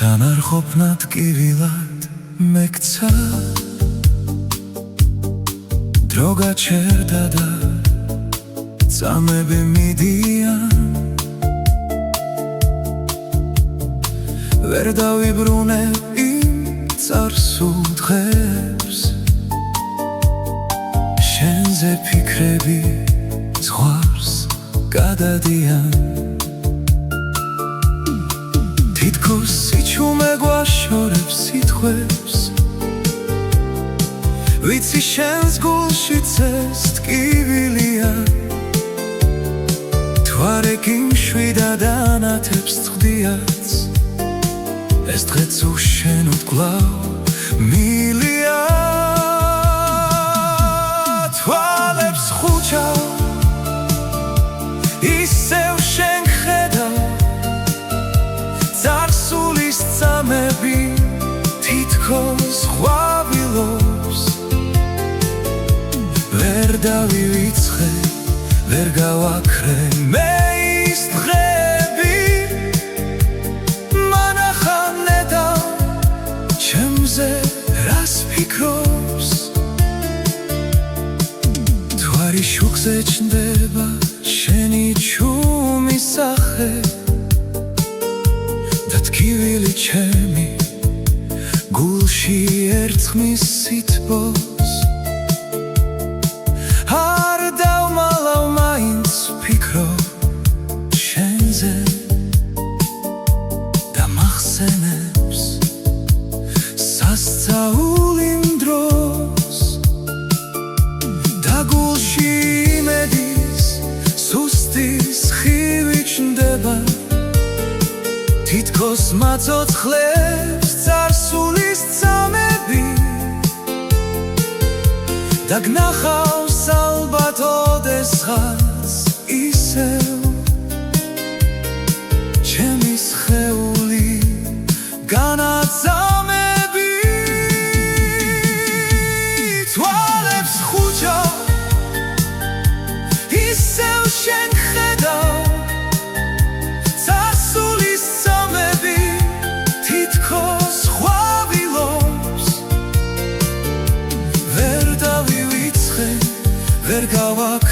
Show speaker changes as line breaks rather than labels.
თან არ ყოფნა ტკივილად მეკცა დრო გაჩერდა და წამები მიდიან ვერ დავიბრუნე იმ წარსულ დღეს შენზე ფიქრები ზღვარს გადადიან თითქოს სიჩუმე გვაშორებს სიტყვებს ვიცი შენს გულშიც ეს ტკივილია თუ არ ეკიმშვიდად ანათებს წვდიაც ეს დღეც უშენოდ კვლავ მილია თვალებს ხუჭავ ისევ შენ ხედავ წარსულის წამები თითქოს ყვავილობს ვერ დავივიწყე ვერ გავაქრე მე ის დღეები მანახან ნედავ ჩემზე რას ფიქრობს თუ არის შუქზე ჩნდება შენი ჩუმი სახე და ტკივილი ჩემი გულში ერწყმის სითბოს არ დავმალავ მაინც ვფიქრობ შენზე და მახსენებს სასწაულ იმ დროს და გულში იმედის სუსტი სხივი ჩნდება თითქოს მაცოცხლებს წარსულის წამები და გნახავს ალბათ ოდესღაც ისევ ჩემი სხეული განაწამები თვალებს ხუჭავ ისევ შენ ხედავ წარსულის წამები თითქოს ვერ გავაკრე ვერ გავაკრე